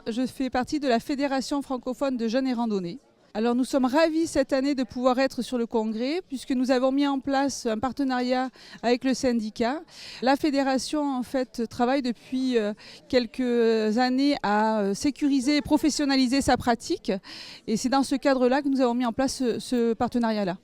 je fais partie de la Fédération francophone de jeunes et randonnée. Alors nous sommes ravis cette année de pouvoir être sur le congrès puisque nous avons mis en place un partenariat avec le syndicat. La fédération en fait travaille depuis quelques années à sécuriser et professionnaliser sa pratique et c'est dans ce cadre-là que nous avons mis en place ce partenariat-là.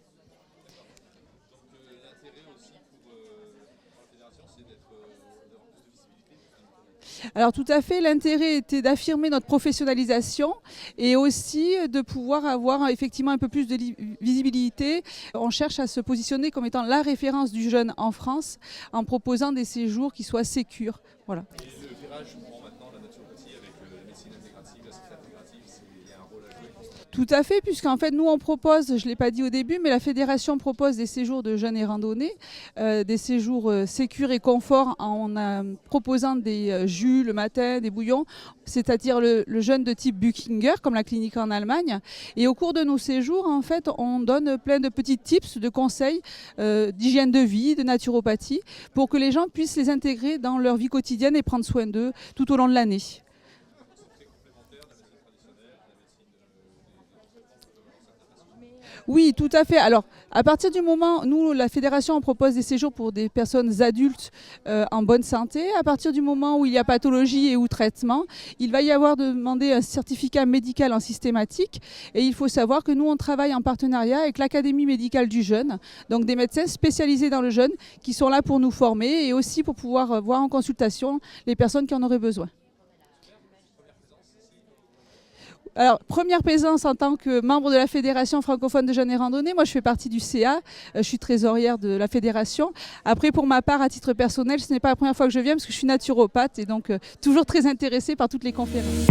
Alors tout à fait, l'intérêt était d'affirmer notre professionnalisation et aussi de pouvoir avoir effectivement un peu plus de visibilité. On cherche à se positionner comme étant la référence du jeune en France en proposant des séjours qui soient sécures. Voilà. Et le virage prend maintenant la naturopathie avec la médecine intégrative, la santé intégrative, il y a un rôle à jouer. Tout à fait, puisqu'en fait nous on propose, je ne l'ai pas dit au début, mais la fédération propose des séjours de jeunes et randonnée, des séjours sécures et confort en proposant des jus le matin, des bouillons, c'est-à-dire le jeûne de type Buchinger, comme la clinique en Allemagne. Et au cours de nos séjours, en fait, on donne plein de petits tips, de conseils d'hygiène de vie, de naturopathie, pour que les gens puissent les intégrer dans leur vie quotidienne et prendre soin d'eux tout au long de l'année. Oui, tout à fait. Alors, à partir du moment, nous, la fédération, on propose des séjours pour des personnes adultes en bonne santé. À partir du moment où il y a pathologie et ou traitement, il va y avoir demandé un certificat médical en systématique. Et il faut savoir que nous, on travaille en partenariat avec l'Académie médicale du jeûne, donc des médecins spécialisés dans le jeûne qui sont là pour nous former et aussi pour pouvoir voir en consultation les personnes qui en auraient besoin. Alors, première présence en tant que membre de la Fédération francophone de jeunes et randonnée. Moi, je fais partie du CA. Je suis trésorière de la fédération. Après, pour ma part, à titre personnel, ce n'est pas la première fois que je viens parce que je suis naturopathe et donc toujours très intéressée par toutes les conférences.